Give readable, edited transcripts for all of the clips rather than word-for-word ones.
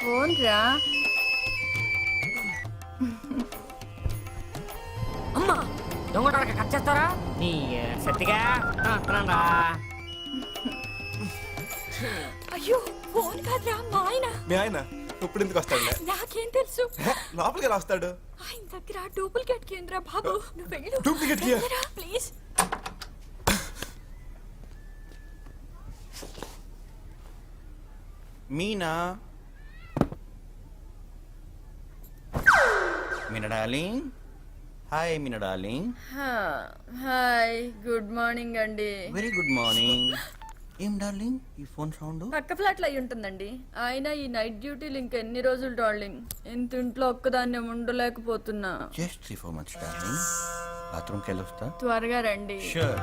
Phone రా. అమ్మా దొంగ కట్ చేస్తారా నీ సత్తిగా రా. అయ్యో ఫోన్ కాదురా మా ఆయన. మీ ఆయన ఇప్పుడు ఎందుకు వస్తాడు? నాకేం తెలుసు. లోపలికి రాస్తాడు. ఆయన దగ్గర డూప్లికేట్ కేంద్ర బాబు. నువ్వు వెళ్ళు. Duplicate please. Meena Meena darling. Hi Meena darling. Hi good morning అండి. Very good morning. ఏం డార్లింగ్ ఈ ఫోన్ సౌండ్? పక్క ఫ్లాట్ లో అయి ఉంటుందండి. ఆయన ఈ నైట్ డ్యూటీలు ఇంకా ఎన్ని రోజులు డార్లింగ్? ఇంత ఇంట్లో ఒక్కదాన్ని ఉండలేకపోతున్నా. Just 3-4 months darling. బాత్రూమ్కి వెళ్ళొస్తా. త్వరగా రండి. షూర్.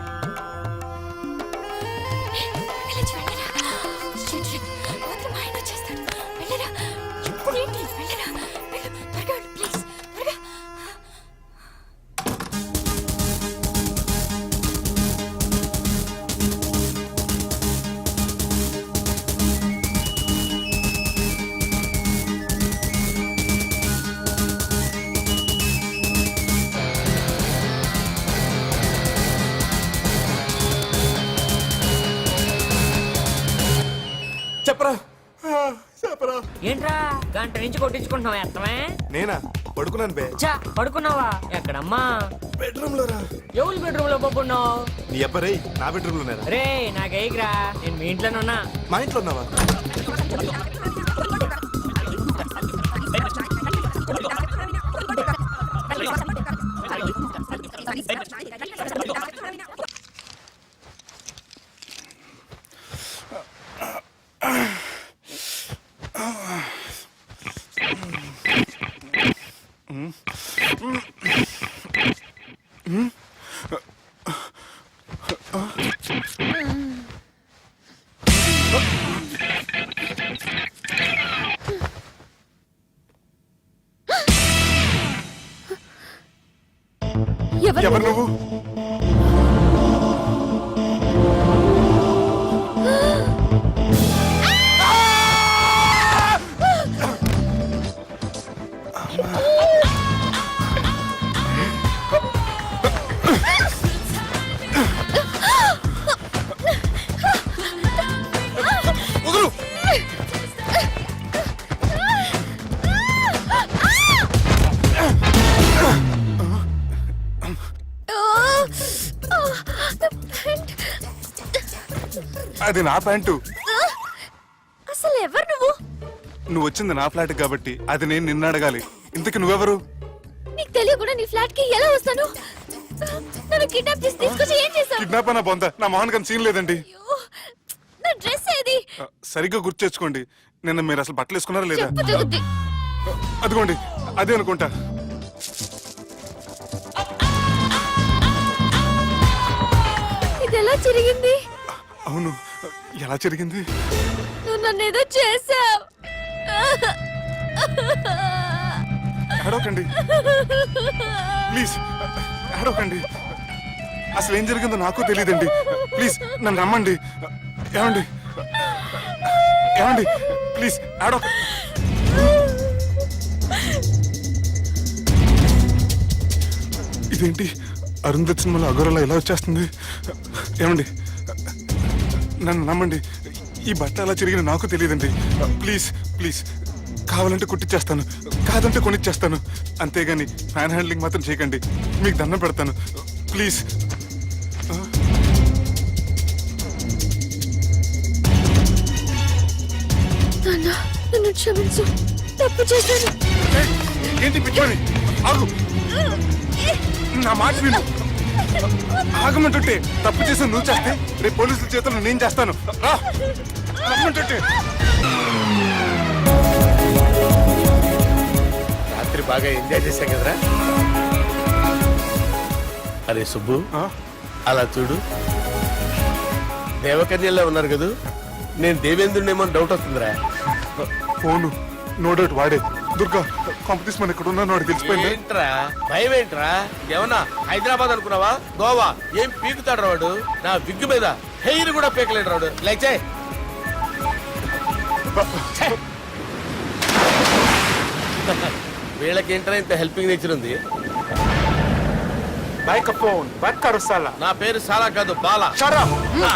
చెప్పరా చెప్పరా. ఏంట్రా గంట నుంచి కొట్టించుకుంటున్నావు ఎత్తమే? నేనా పడుకున్నాను బే. చా పడుకున్నావా? ఎక్కడమ్మా? బెడ్రూమ్ లో రా. ఎవరి బెడ్రూమ్ లో పడుకున్నావు? నీ అబ్బరే నా బెడ్రూమ్ లో నేనా? రే నాకేగిరా, నేను మీ ఇంట్లోనే ఉన్నా. మా ఇంట్లో ఉన్నావా? ఎవరు నువ్వు? అది నా ప్యాంటు. అసలు ఎవరు నువ్వు? నువ్వు వచ్చింది నా ఫ్లాట్ కాబట్టి అది నేను నిన్ను అడగాలి. ఇంతకు నువ్వెవరు? నీకు తెలియకుండా నీ ఫ్లాట్ కి ఎలా వస్తాను? నన్ను కిడ్నాప్ చేసి తీసుకొచ్చి ఏం చేశావు? కిడ్నాప్ అన్న బొంద. నా మోహన్ కన్ సీన్ లేదండి. నా డ్రెస్ ఏది? సరిగ్గా గుర్తు తెచ్చుకోండి. నిన్న మీరు అసలు బట్టలు వేసుకున్నారా లేదా? చెప్పు జగతి. అదిగోండి అదే అనుకుంటా. ఇది ఎలా జరిగింది? అవును ఎలా జరిగింది? నువ్వు నన్ను ఏదో చేసావు. అడవకండి ప్లీజ్, అడవకండి. అసలు ఏం జరిగిందో నాకు తెలియదండి. ప్లీజ్ నన్ను రమ్మండి. ఏమండి ఏమండి ప్లీజ్ అడవ. ఇదేంటి అరుంధతి సినిమాలో అగోరలా ఎలా వచ్చేస్తుంది? ఏమండి నన్ను నమ్మండి. ఈ బట్ట అలా చిరిగిన నాకు తెలియదండి. ప్లీజ్ ప్లీజ్ కావాలంటే కుట్టిచ్చేస్తాను, కాదంటే కొనిచ్చేస్తాను. అంతేగాని హ్యాండ్ హ్యాండ్లింగ్ మాత్రం చేయకండి. మీకు దండం పెడతాను ప్లీజ్. నన్ను క్షమించు, తప్పు చేశాను. ఏంటి పిచ్చోని? ఆగు, నా మాట విను. ఆగమంటుంటే తప్పు చేసి నువ్వు చేస్తే రేపు పోలీసుల చేతుల్లో నేను చేస్తాను. రా రమ్మంటుంటే. రాత్రి బాగా ఎంజాయ్ చేశాం కదరా. అరే సుబ్బు అలా చూడు, దేవకన్యల్లో ఉన్నారు కదా. నేను దేవేంద్రునేమో డౌట్ వస్తుందిరా. ఫోను నో డౌట్ వాడే. దుర్గా కాంపిటీషన్ మన ఇక్కడ ఉన్నాను వాడు తెలిసిపోయింది. ఏంట్రా భయం ఏంట్రా? ఏమన్నా హైదరాబాద్ అనుకున్నావా? గోవా ఏం పీకుతాడు వాడు నా విగ్గు మీద. హెయిర్ కూడా పీకలేడు రాడు. లైక్ చేయి. వీళ్ళకేంటనే ఇంత హెల్పింగ్ నేచర్ ఉంది. మైక్రోఫోన్ బక్కరు సాలా నా పేరు సాలా కాదు, బాలా. షరా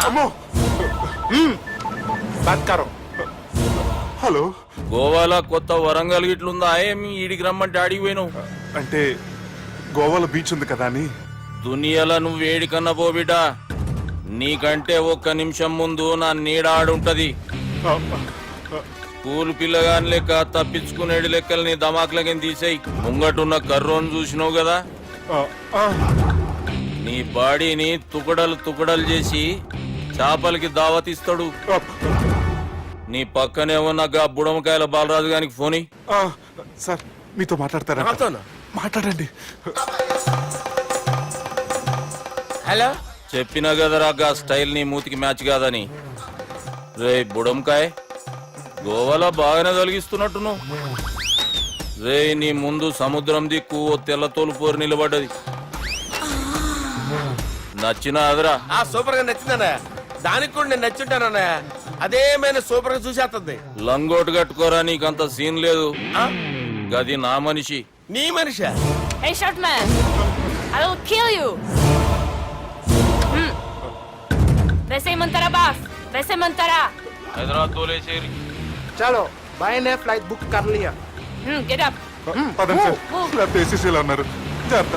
అమ్మో బక్కరు. హలో, గోవాలో కొత్త వరంగల్ గిట్లుందా ఏమి? ఈడికి రమ్మంటే ఆడికి పోయినావు. అంటే గోవాలో బీచ్ ఉంది కదా అని. దునియాలో నువ్వు వేడికన్నా పో బిడ్డ. నీకంటే ఒక్క నిమిషం ముందు నా నీడ ఆడుంటది. స్కూల్ పిల్లగాని లెక్క తప్పించుకునేడు లెక్కలు నీ దమాకులకి తీసేయి. ముంగటున్న కర్రోని చూసినావు కదా, నీ బాడీని తుకడలు చేసి చేపలకి దావతిస్తాడు. నీ పక్కనే ఉన్న గా బుడమకాయల బాలరాజు గారికి ఫోని. సార్ మీతో మాట్లాడతారా? నాతోనా? మాట్లాడండి. హలో. చెప్పినా కదరా గా స్టైల్ నీ మూతికి మ్యాచ్ కాదని. రే బుడంకాయ్, గోవాలో బాగానే తొలగిస్తున్నట్టు నువ్వు. రే నీ ముందు సముద్రం దిక్కు ఓ తెల్ల తోలుపోరు నిలబడ్డది. నచ్చినా అదరా? సూపర్ గా నచ్చిందన్నా. దానికి కూడా నేను నచ్చుంటానన్నా. అదేమైనా సూపర్ గా చూసేస్తుంది. లంగోటు కట్టుకోరా, నీకంత సీన్ లేదు. గది నా మనిషి. నీ Manisha? Hey, short man! I will kill you! वैसे ही मंतरा बास, वैसे मंतरा. హైదరాబాద్ తోలేసేరి. चलो भाई ने फ्लाइट बुक कर लिया. Get up. పదండి సార్, లేకపోతే ఏసీసీలో ఉన్నారు. జాగ్రత్త.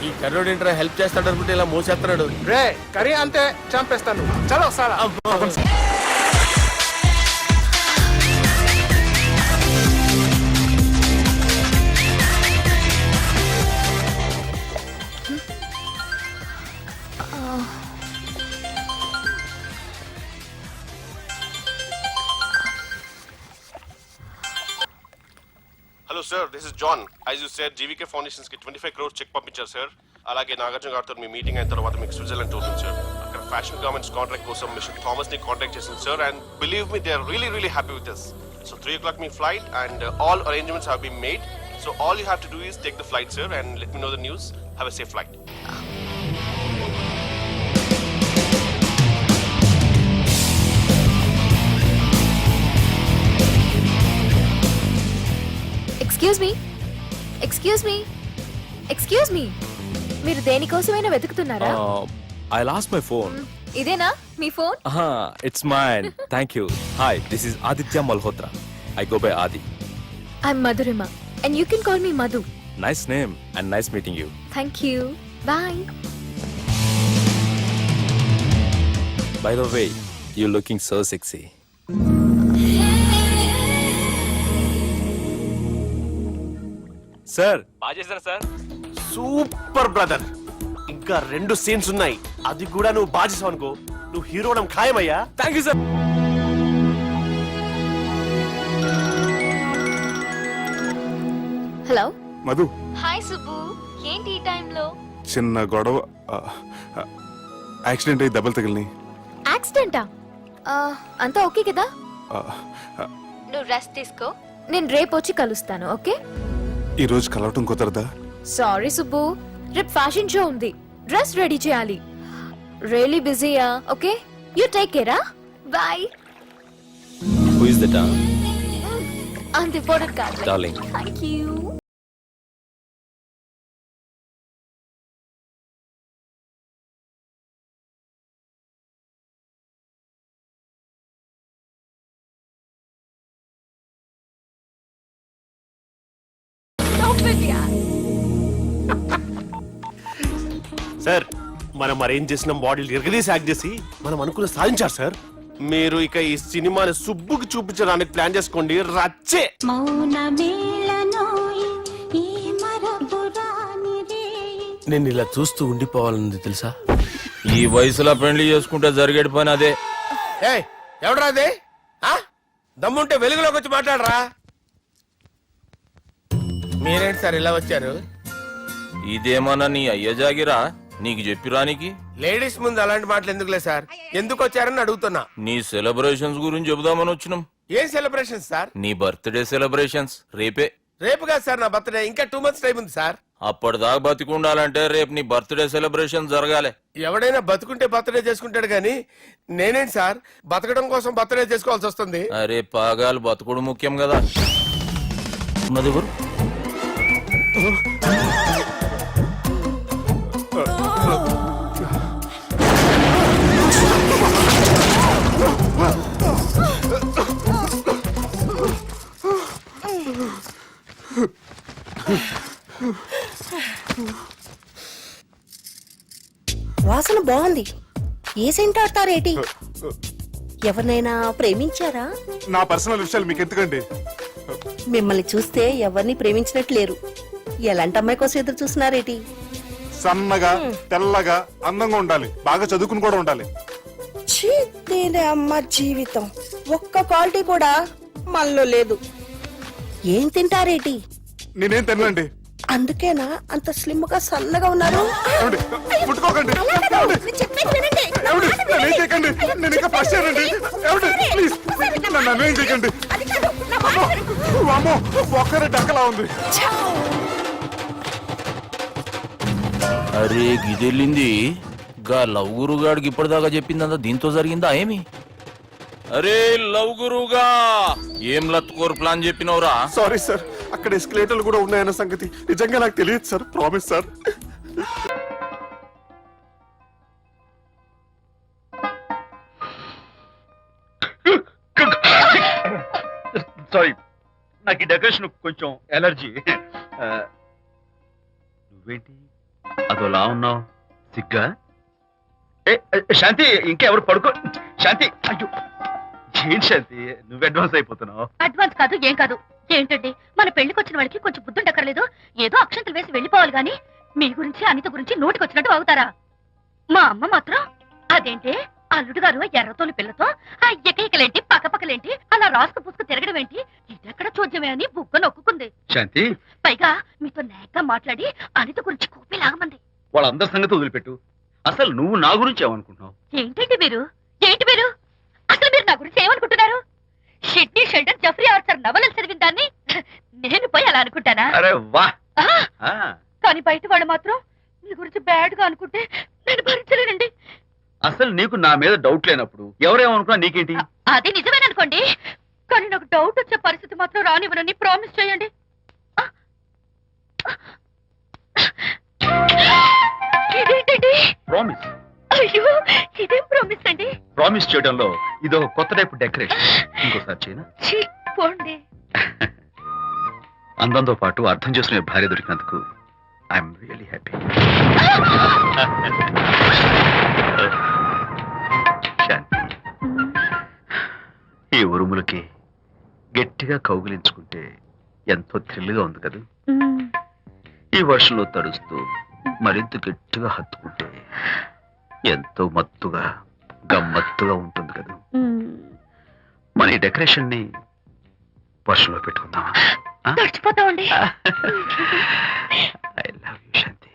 ఈ కర్రోడు ఏంట్రా హెల్ప్ చేస్తాడు అనుకుంటే ఇలా మోసేస్తున్నాడు. రే కరీ అంతే చంపేస్తాను. చలో సారా. Hello sir, this is John. As you said, GVK Foundations కి 25 crores చెక్ పంపించారు సార్. అలాగే నాగార్జున గారితో మీ మీటింగ్ అయిన తర్వాత మీకు స్విట్జర్లాండ్ టూర్ ఉంది సార్. అక్కడ ఫ్యాషన్ గార్మెంట్స్ కాంట్రాక్ట్ కోసం మిస్టర్ థామస్ ని కాంటాక్ట్ చేసింది sir. And believe me, they are really happy with us. So 3 o'clock మీ flight and all arrangements have been made. So all you have to do is take the flight sir and let me know the news. Have a safe flight. Excuse me మీరు దేనికోసమైనా వెతుకుతున్నారా? I lost my phone. ఇదేనా మీ phone? It's mine. Thank you. Hi, this is Aditya Malhotra. I go by Adi. I'm Madhurima and you can call me Madhu. Nice name and nice meeting you. Thank you. Bye. By the way, you're looking so sexy. Sir, బాగా చేశాను sir. Super brother. ఇంకా 2 scenes ఉన్నాయి. అది కూడా నువ్వు బాజేసావు అనుకో, నువ్వు హీరోడం ఖాయమయ్యా. Thank you, sir. Hello. Madhu, hi Subbu. ఏంటి ఈ టైంలో? చిన్న గొడవ. యాక్సిడెంట్ అయ్యి దెబ్బలు తగిలినాయి. యాక్సిడెంటా? అంతా ఓకే కదా? నువ్వు రెస్ట్ తీసుకో, నేను రేపు వచ్చి కలుస్తాను. ఓకే? ఈ రోజు కలవటం కుదరదా? సారీ సుబ్బు, రేపు ఫ్యాషన్ షో ఉంది, డ్రెస్ రెడీ చేయాలి. రియలీ బిజీయా? Okay, you take care. Bye. Who is that? అంత ఇంపార్టెంట్ కాదు. Darling. Thank you. సార్, మనం అరేంజ్ చేసిన మోడల్ ఎరగదీసి యాక్ట్ చేసి మనం అనుకున్న సాధించారు సార్. మీరు ఇక ఈ సినిమాని సుబ్బుకి చూపించడానికి ప్లాన్ చేసుకోండి. రచ్చే. నేను ఇలా చూస్తూ ఉండిపోవాలని తెలుసా? ఈ వయసులో పెళ్లి చేసుకుంటే జరిగేటి పని అదే. ఎవడరా అదే? దమ్ముంటే వెలుగులోకి వచ్చి మాట్లాడరా. మీరేంటి సార్ ఇలా వచ్చారు? ఇదేమన్నా నీ అయ్య జాగిరా నీకు చెప్పిరానికి? లేడీస్ ముందు అలాంటి మాటలు ఎందుకులే సార్, ఎందుకు వచ్చారని అడుగుతున్నా. నీ సెలబ్రేషన్స్ గురించి చెబుదామని వచ్చినాం. ఏం సెలబ్రేషన్ సార్? నీ బర్త్డే సెలబ్రేషన్స్ రేపే. రేపు కాదు సార్ నా బర్త్డే, ఇంకా 2 months టైం ఉంది సార్. అప్పటిదాకా బతికుండాలంటే రేపు నీ బర్త్డే సెలబ్రేషన్ జరగాలి. ఎవడైనా బతుకుంటే బర్త్డే చేసుకుంటాడు కానీ నేనేంటి సార్ బతకడం కోసం బర్త్డే చేసుకోవాల్సి వస్తుంది? అరే పాగాలు బతుకుడు ముఖ్యం కదా. ఉన్నది ఎవరు? వాసన బాగుంది. ఏ సెంట్ ఆడతారేటి? ఎవరినైనా ప్రేమించారా? నా పర్సనల్ విషయాలు మీకు ఎందుకండి? మిమ్మల్ని చూస్తే ఎవరిని ప్రేమించినట్లేరు. ఎలాంటి అమ్మాయి కోసం ఎదురు చూస్తున్నారేటి? సన్నగా తెల్లగా అందంగా ఉండాలి, బాగా చదువుకుని కూడా ఉండాలి. దీని అమ్మ జీవితం ఒక్క క్వాలిటీ కూడా మనలో లేదు. ఏం తింటారేటి? నేనేం తినండి. అందుకేనా అంత స్లిమ్ గా సన్నగా ఉన్నారు? ముట్టుకోకండి. నన్నేం చేయకండి, నేను ఇంకా ఫస్ట్ చేయనండి. ప్లీజ్ నన్నేం చేయకండి. అమ్మో ఒక్కరే డక్కలా ఉంది. అరే గిదెళ్ళింది గా లవ్ గురుగాడికి ఇప్పటిదాకా చెప్పిందంతా దీంతో జరిగిందా ఏమి? అరే లవ్ గురుగా ఏం లత్కోర్ ప్లాన్ చెప్పినవురా? సారీ సార్, అక్కడ ఎస్కలేటర్లు కూడా ఉన్నాయన్న సంగతి నిజంగా నాకు తెలియదు సార్. Promise sir. సారీ, నాకు ఈ డెకరేషన్ కొంచెం ఎలర్జీ. నువ్వేంటి అదోలా ఉన్నావు? సిగ్గా? శాంతి, ఇంకెవరు పడుకో. శాంతి, అయ్యో ఏంటి శాంతి నువ్వు అడ్వాన్స్ అయిపోతున్నావు? అడ్వాన్స్ కాదు ఏం కాదు. ఏంటండి మన పెళ్లికి వచ్చిన వాళ్ళకి కొంచెం బుద్ధుండక్కర్లేదు? ఏదో అక్షంతలు వేసి వెళ్ళిపోవాలి గాని మీ గురించి అనిత గురించి నోటికొచ్చినట్టు అవుతారా? మా అమ్మ మాత్రం అదేంటి అల్లుడు గారు ఎర్రతోలు పిల్లతో ఆ ఎకలేంటి పక్కపక్కలేంటి అలా రాసుకు పుసుకు తిరగడం ఏంటి, ఇదెక్కడ చూద్యమే అని బుగ్గ నొక్కుంది. శాంతి, పైగా మీతో నేగ్గా మాట్లాడి అనిత గురించి కూపి లాగమంది. వాళ్ళందరి సంగతి వదిలిపెట్టు. అసలు నువ్వు నా గురించి ఏమనుకుంటున్నావు? ఏంటండి మీరు అసలు మీరు నా గురించి ఏమనుకుంటున్నారు? షిడ్నీ షెల్డన్ జెఫ్రీ ఆర్చర్ నవలలు చదివిన దాన్ని నేను పోయి అలా అనుకుంటానా? అరే వా! కానీ బయట వాళ్ళు మాత్రం మీ గురించి బ్యాడ్ గా అనుకుంటే నేను భరించలేనండి. అసలు నీకు నా మీద డౌట్ లేనప్పుడు ఎవరేమనుకున్నా నీకేంటి? అది నిజమేననుకోండి, కానీ నాకు డౌట్ వచ్చే పరిస్థితి మాత్రం రానివ్వనని ప్రామిస్ చేయండి. ఇదేంటండి? ప్రామిస్. అయ్యో ఇదేం ప్రామిస్ అండి? ప్రామిస్ చేయడంలో ఇదో కొత్త టైపు డెకరేషన్. ఇంకోసారి చేయనా? పోండి. అందంతో పాటు అర్థం చేసుకునే భార్య దొరికినందుకు ఐఎమ్ రియలీ హ్యాపీ. శాంతి, ఈ ఉరుములకి గట్టిగా కౌగిలించుకుంటే ఎంతో థ్రిల్గా ఉంది కదా. ఈ వర్షంలో తడుస్తూ మరింత గట్టిగా హత్తుకుంటే ఎంతో మత్తుగా గమ్మత్తుగా ఉంటుంది కదా. మన ఈ డెకరేషన్ ని వర్షంలో పెట్టుకుందామా? తడిచిపోతామండి. I love you Shanti.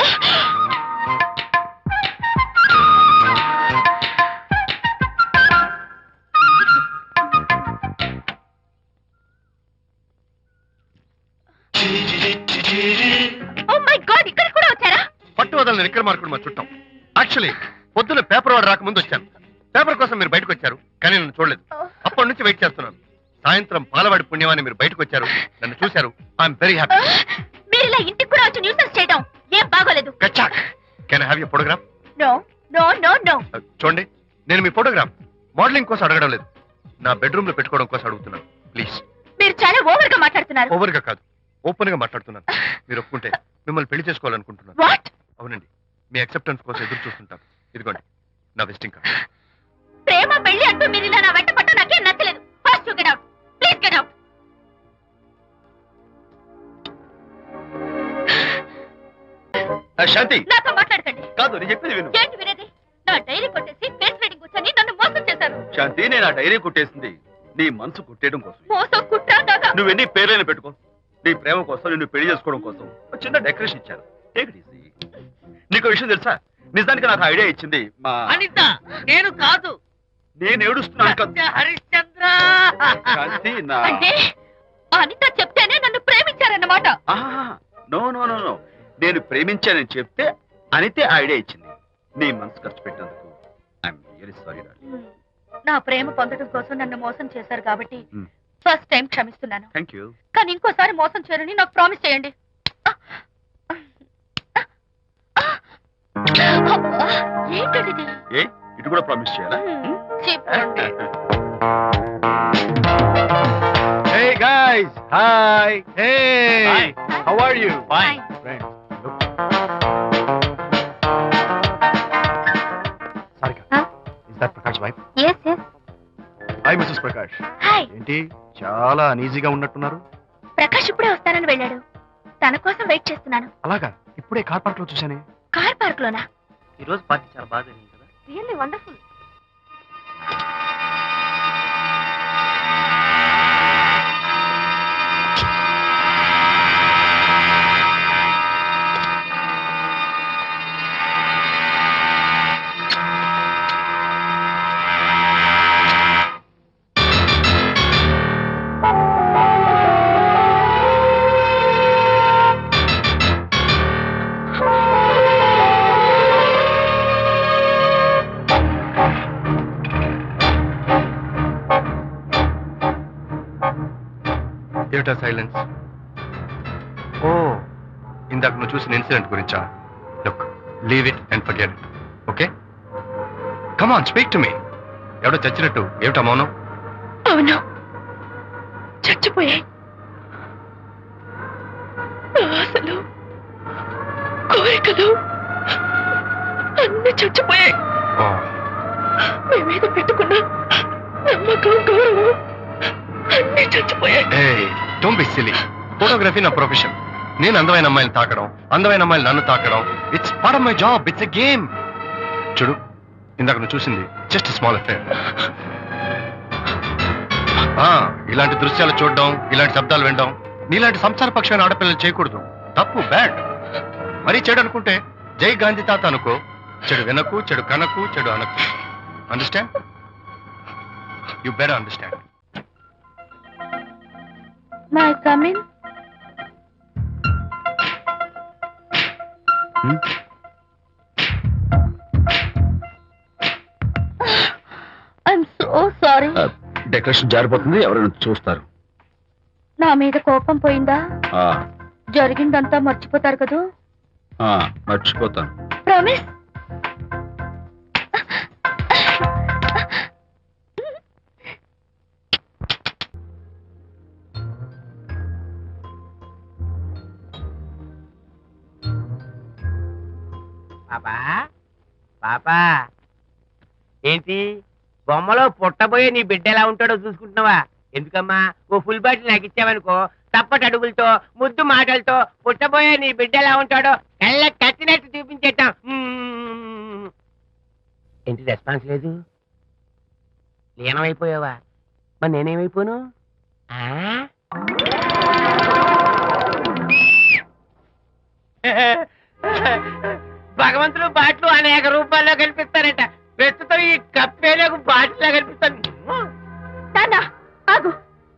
Oh my god, ఇక్కడ కూడా వచ్చారా? పట్టు వదలని ఎక్కడ మార్కుడు మా చుట్టాం. యాక్చువల్లీ పొద్దున్న పేపర్ వాడు రాకముందు వచ్చాను. పేపర్ కోసం మీరు బయటకు వచ్చారు, కానీ నన్ను చూడలేదు. అప్పటి నుంచి వెయిట్ చేస్తున్నాను. సాయంత్రం పాలవాడి పుణ్యమాన్ని మీరు బయటకు వచ్చారు, నన్ను చూశారు. I am very happy. మీరు ఇలా ఇంటికి కూడా వచ్చి న్యూసెన్స్ చేయడం ఏం బాగోలేదు. కచ్చాక్. Can I have your photograph? No no no no. చూడండి, నేను మీ ఫోటోగ్రాఫ్ మోడలింగ్ కోసం అడగడం లేదు, నా బెడ్రూమ్ లో పెట్టుకోవడం కోసం అడుగుతున్నాను. ప్లీజ్. మీరు చాలా ఓవర్ గా మాట్లాడుతున్నారు. ఓవర్ గా కాదు, ఓపెన్ గా మాట్లాడుతున్నాను. మీరు ఒప్పుకుంటే మిమ్మల్ని పెళ్లి చేసుకోవాలనుకుంటున్నాను. వాట్? అవునండి, మీ అక్సెప్టెన్స్ కోసం ఎదురు చూస్తుంటాను. ఇదిగోండి నా విజిటింగ్ కార్డ్. ప్రేమ పెళ్లి అంటూ మీరు ఇలా నా వెంట పట్ట నాకేం నచ్చలేదు. First you get out, please get out. Shanti, నాతో మాట్లాడకండి. కాదు నేను చెప్పేది విను. ఏంటి వినేది? నా డైరీ కొట్టేసి ఫేస్ రీడింగ్ వచ్చని నన్ను మోసం చేశారు. శాంతి, నేను ఆ డైరీ కొట్టేసింది నీ మనసు కుట్టేయడం కోసం. మోసం కుట్ర దాకా. నువ్వెన్ని పేర్లైనా పెట్టుకో, నీ ప్రేమ కోసం నిన్ను పెళ్లి చేసుకోవడం కోసం ఒక చిన్న డెకరేషన్ ఇచ్చాను. Take it easy. నీకు విషయం తెలుసా? నిజానికి నాకు ఐడియా ఇచ్చింది మా అనిత. నేను కాదు, నేను ఏడుస్తున్నాను కదా హరిశ్చంద్ర. శాంతి. నా అంటే అనిత చెప్తేనే నన్ను ప్రేమించారు. చేశారన్నమాట. నో నో నో నో, నేను ప్రేమించానని చెప్తే అనితే ఐడియా ఇచ్చింది. నీ మనసు ఖర్చు పెట్టినందుకు ఐఎమ్ రియల్లీ సారీ డార్లింగ్. నా ప్రేమ పొందడం కోసం నన్ను మోసం చేశారు కాబట్టి Hmm. ఫస్ట్ టైం క్షమిస్తున్నాను. Thank you. కానీ ఇంకోసారి మోసం చేయరని నాకు ప్రామిస్ చేయండి. అబ్బా, ఏంటది? ఏ ఇటు కూడా ప్రామిస్ చేయాలా? చెప్పండి. Hey guys, hi. Hey, Hi. how are you? Fine. Friends, look. Sarika, Huh? is that Prakash wife? Yes, yes. Hi, Mrs. Prakash. Hi. ఏంటి చాలా అనీజీగా ఉన్నట్టున్నారు? ప్రకాష్ ఇప్పుడే వస్తానని వెళ్ళాడు. తన కోసం వెయిట్ చేస్తున్నాను. అలాగా, ఇప్పుడే కార్ పార్క్ లో చూశానే. కార్ పార్క్ లోనా? ఈ రోజు పార్టీ చాలా బాగా జరిగింది కదా. Really wonderful. ఏమిటా సైలెన్స్? ఓ, ఇందాక నువ్వు చూసిన ఇన్సిడెంట్ గురించా? Look, leave it and forget it. Okay, come on, speak to me. ఎవడో చచ్చినట్టు ఏమిటా మౌనం? అవును, చచ్చిపోయాయి. ఆశలు, కోరికలు అన్ని చచ్చిపోయాయి. ఓ, మీ మీద పెట్టుకున్న నమ్మకం, గౌరవం అన్ని చచ్చిపోయాయి. ఏయ్, డోంట్ బి సిలీ. ఫోటోగ్రఫీ నా ప్రొఫెషన్. నేను అందమైన అమ్మాయిని తాకడం, అందమైన అమ్మాయిలు నన్ను తాకడం, it's part of my job. It's a game. చూడు, ఇందాక నువ్వు చూసింది జస్ట్ స్మాల్ అఫేర్. ఇలాంటి దృశ్యాలు చూడడం, ఇలాంటి శబ్దాలు వినడం నీలాంటి సంసారపక్షమైన ఆడపిల్లలు చేయకూడదు. తప్పు, బ్యాడ్. మరీ చెడు అనుకుంటే జై గాంధీ తాత అనుకో. చెడు వినకు, చెడు కనకు, చెడు అనకు. Understand? You better understand. May come in. I'm so sorry. Decoration జారిపోతుంది, ఎవరైనా చూస్తారు. నా మీద కోపం పోయిందా? జరిగిందంతా మర్చిపోతారు కదూ? మర్చిపోతాను. ప్రామిస్? పాపా పాపా, ఏంటి బొమ్మలో పుట్టబోయే నీ బిడ్డ ఎలా ఉంటాడో చూసుకుంటున్నావా? ఎందుకమ్మా, ఓ ఫుల్ బాటిల్ నాకు ఇచ్చావనుకో, తప్పటి అడుగులతో, ముద్దు మాటలతో పుట్టబోయే నీ బిడ్డ ఎలా ఉంటాడో కళ్ళ కట్టినట్టు చూపించేద్దాం. ఏంటి రెస్పాన్స్ లేదు? లీనమైపోయావా? మరి నేనేమైపోను? భగవంతుడు బాట్లు అనేక రూపాల్లో కనిపిస్తారట. ప్రస్తుతం ఈ కప్పేలకు బాటిల్లా కనిపిస్తాను. ఆగు,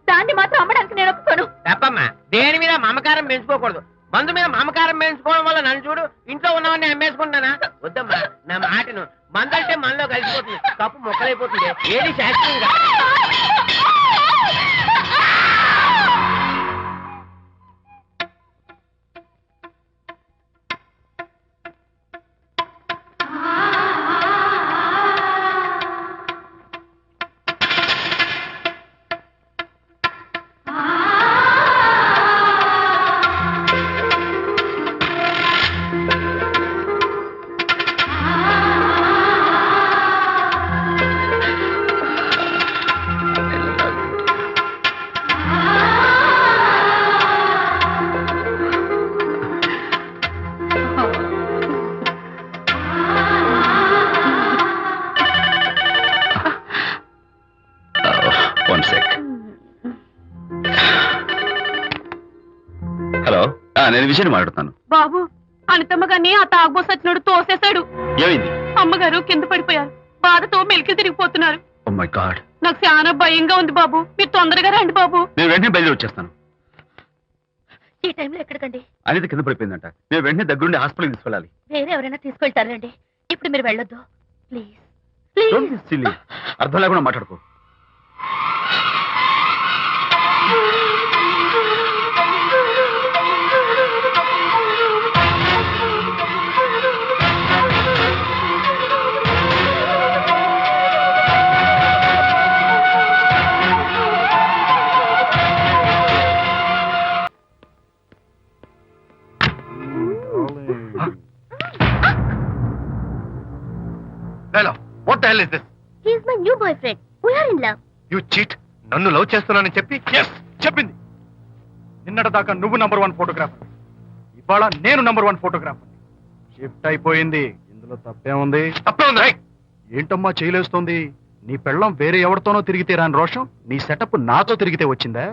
దాన్ని మాత్రం అమ్మడానికి నేను ఒప్పుకోను. తప్పమ్మా, దేని మీద మమకారం పెంచుకోకూడదు. మందు మీద మమకారం పెంచుకోవడం వల్ల నన్ను చూడు, ఇంట్లో ఉన్నవన్నీ అమ్మేసుకుంటానా? వద్దమ్మా, నా మాటను. మందు అంటే మనలో కలిసిపోతుంది, కప్పు మొక్కలైపోతుంది. ఏది శాస్త్రీయంగా నేను విషయం మాట్లాడుతాను. బాబు, అనితమ్మ గారిని ఆ తాగుబోసు వచ్చినోడు తోసేశాడు. ఏమైంది? అమ్మగారు కింద పడిపోయారు. బాధతో మెలికి తిరిగిపోతున్నారు. ఓ మై గాడ్, నాకు చాలా భయంగా ఉంది బాబు. మీరు తొందరగా రండి బాబు. నేను వెంటనే బయలుదేరి వచ్చేస్తాను. ఈ టైంలో ఎక్కడికండి? అనేది కింద పడిపోయిందంట. మేము వెంటనే దగ్గరుండి హాస్పిటల్ తీసుకెళ్ళాలి. వేరే ఎవరైనా తీసుకెళ్తారండి. ఇప్పుడు మీరు వెళ్ళొద్దు ప్లీజ్. Don't be silly. అర్థం లేకుండా మాట్లాడుకో. Hello. What the hell is this? He is my new boyfriend. We are in love. You cheat. నన్ను లవ్ చేస్తున్నానని చెప్పి చెప్పింది. నిన్నటిదాకా నువ్వు నంబర్ 1 ఫోటోగ్రాఫర్, ఇవాళ నేను నంబర్ 1 ఫోటోగ్రాఫర్. షిఫ్ట్ అయిపోయింది. ఇందులో తప్పే ఉంది? తప్పే ఉంది. ఏంటమ్మా చేయలేస్తోంది? నీ పెళ్ళం వేరే ఎవరితోనో తిరిగితే రాని రోషం నీ సెటప్ నాతో తిరిగితే వచ్చిందా?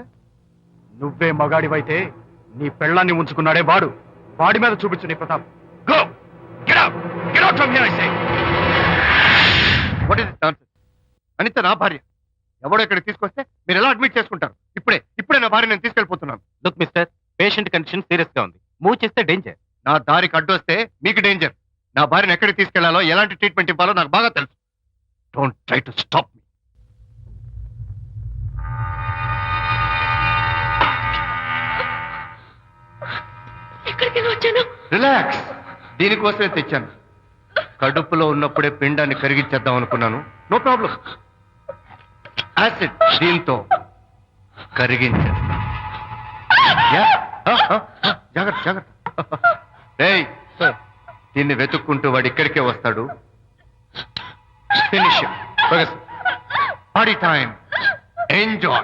నువ్వే మగాడివైతే నీ పెళ్ళాన్ని ఉంచుకున్నాడే వాడు, వాడి మీద చూపించు నీ Pratap. Go. Get out. Get out from here, I say. What is this nonsense? Anitha నా భార్య. ఎవడో ఇక్కడికి తీసుకొస్తే మీరు ఎలా అడ్మిట్ చేసుకుంటారు? ఇప్పుడే నా భార్య నేను తీసుకెళ్ళిపోతున్నాను. Look mister, patient condition serious గా ఉంది. మూవ్ చేస్తే డేంజర్. నా దారికి అడ్డు వస్తే మీకు డేంజర్. నా భార్యను ఎక్కడికి తీసుకెళ్లాలో, ఎలాంటి ట్రీట్మెంట్ ఇవ్వాలో నాకు బాగా తెలుసు. Don't try to stop me. ఎక్కడికి వచ్చాను? రిలాక్స్. దీనికోసమే తెచ్చాను. కడుపులో ఉన్నప్పుడే పిండాన్ని కరిగించేద్దాం అనుకున్నాను. No problem. యాసిడ్ దీంతో కరిగించేస్తా. జాగ్రత్త జాగ్రత్త. ఏయ్, దీన్ని వెతుక్కుంటూ వాడు ఇక్కడికే వస్తాడు. ఫినిష్. Party time. ఎంజాయ్.